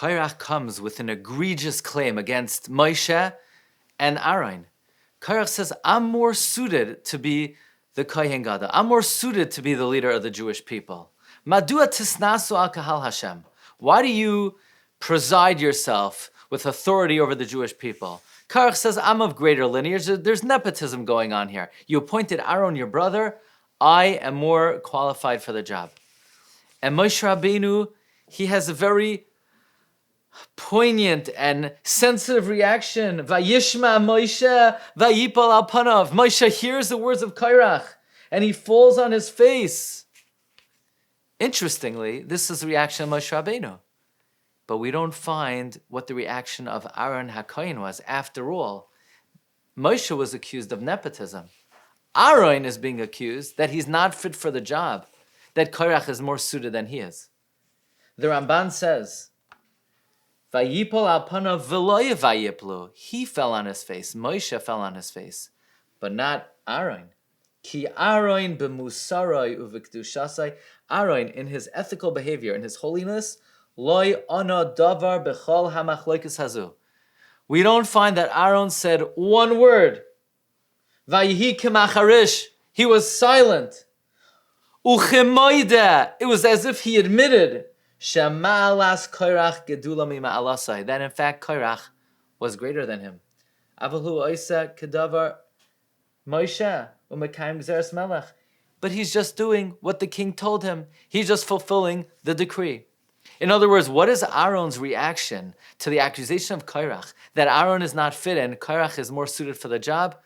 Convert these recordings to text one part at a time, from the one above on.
Korach comes with an egregious claim against Moshe and Aaron. Korach says, I'm more suited to be the Kohen Gadol. I'm more suited to be the leader of the Jewish people. Madua tisnasu al kahal Hashem. Why do you preside yourself with authority over the Jewish people? Korach says, I'm of greater lineage. There's nepotism going on here. You appointed Aaron, your brother. I am more qualified for the job. And Moshe Rabbeinu, he has a very poignant and sensitive reaction. Vayishma Moshe, vayipol al panav. Moshe hears the words of Korach, and he falls on his face. Interestingly, this is the reaction of Moshe Rabbeinu. But we don't find what the reaction of Aaron HaKohen was. After all, Moshe was accused of nepotism. Aaron is being accused that he's not fit for the job, that Korach is more suited than he is. The Ramban says, Vayipol al panav v'lo vayiplu. He fell on his face. Moshe fell on his face, but not Aaron. Ki Aaron b'musaroi u'v'kedushasai. Aaron, in his ethical behavior, in his holiness, loy ono davar b'chol hamachloikis hazu. We don't find that Aaron said one word. Vayihi k'macharish. He was silent. Uchemoide. It was as if he admitted Shema'alas Korach gedula mima'alasai. That in fact Korach was greater than him. Avahu oisa kedavar Moshe u'mekayim gzeres melech. But he's just doing what the king told him. He's just fulfilling the decree. In other words, what is Aaron's reaction to the accusation of Korach that Aaron is not fit and Korach is more suited for the job?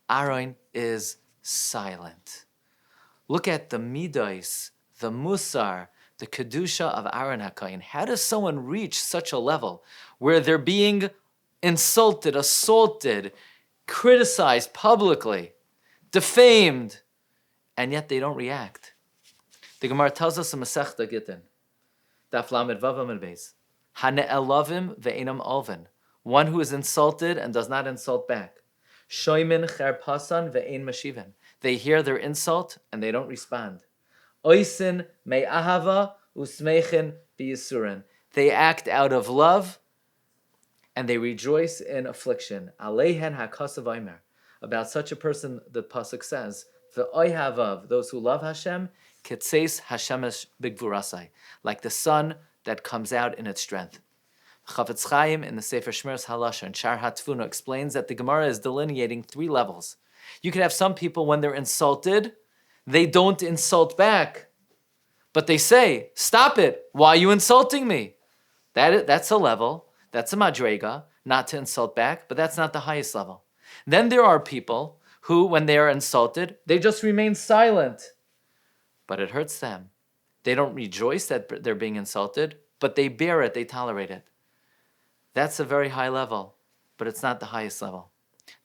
Aaron is silent. Look at the midos, the musar, the kedusha of Aaron HaKohen. How does someone reach such a level where they're being insulted, assaulted, criticized publicly, defamed, and yet they don't react? The Gemara tells us in Masechta Gittin, Daf Lamed Vav Amud Beis, Hane'elavim ve'enam olven. One who is insulted and does not insult back. Shoimin cherpasan ve'ein mashiven. They hear their insult and they don't respond. Oisin me'ahava usmeichin b'yisurin. They act out of love and they rejoice in affliction. Alehen hakasav omer. About such a person, the pasuk says, Ve'oihavav, those who love Hashem, kitseis Hashemesh bigvurasai, like the sun that comes out in its strength. Chafetz Chaim in the Sefer Shmiras Halashon, Shar HaTfuna, explains that the Gemara is delineating three levels. You could have some people, when they're insulted, they don't insult back. But they say, stop it, why are you insulting me? That's a level, that's a madrega, not to insult back, but that's not the highest level. Then there are people who, when they are insulted, they just remain silent. But it hurts them. They don't rejoice that they're being insulted, but they bear it, they tolerate it. That's a very high level, but it's not the highest level.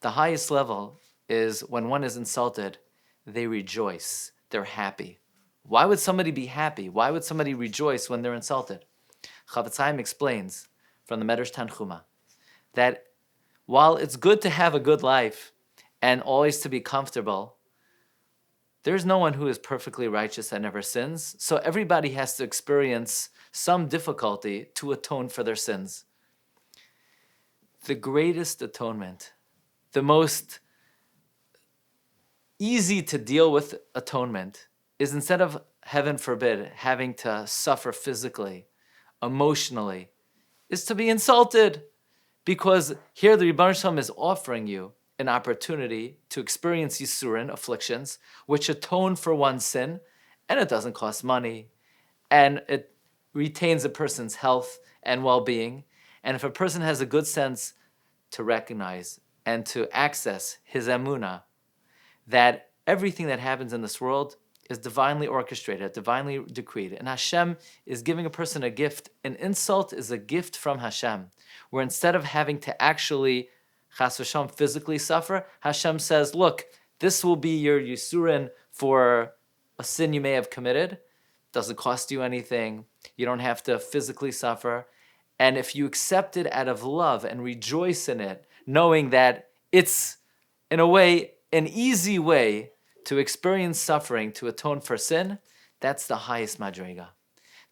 The highest level is when one is insulted, they rejoice, they're happy. Why would somebody be happy? Why would somebody rejoice when they're insulted? Chafetz Chaim explains from the Medrash Tanchuma that while it's good to have a good life and always to be comfortable, there's no one who is perfectly righteous and never sins, so everybody has to experience some difficulty to atone for their sins. The greatest atonement, the most easy to deal with atonement, is instead of, heaven forbid, having to suffer physically, emotionally, is to be insulted. Because here the Rebbeinu Shalom is offering you an opportunity to experience Yisurin, afflictions, which atone for one's sin, and it doesn't cost money, and it retains a person's health and well-being. And if a person has a good sense to recognize and to access his emunah, that everything that happens in this world is divinely orchestrated, divinely decreed, and Hashem is giving a person a gift. An insult is a gift from Hashem, where instead of having to actually chas v'shalom physically suffer, Hashem says, look, this will be your Yisurin for a sin you may have committed. Doesn't cost you anything. You don't have to physically suffer. And if you accept it out of love and rejoice in it, knowing that it's, in a way, an easy way to experience suffering, to atone for sin, that's the highest madrega.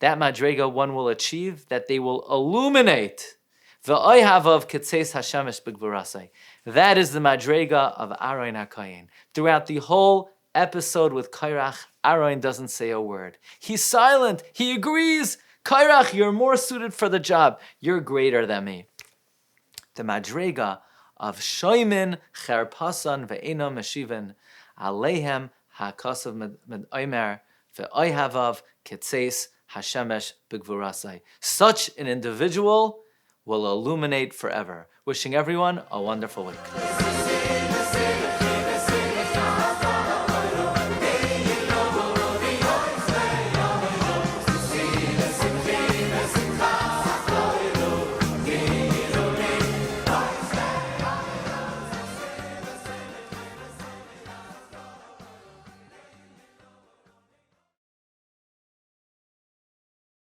that madrega one will achieve, that they will illuminate the oyhavav ketzeis hashemesh b'gvurasai. That is the madrega of Aaron HaKohen. Throughout the whole episode with Korach, Aaron doesn't say a word. He's silent. He agrees. Korach, you're more suited for the job. You're greater than me. The madrega of shoimin cherpasan ve'ena meshiven aleihem hakasav medomer ve'oyhavav ketzeis hashemesh b'gvurasai. Such an individual will illuminate forever. Wishing everyone a wonderful week.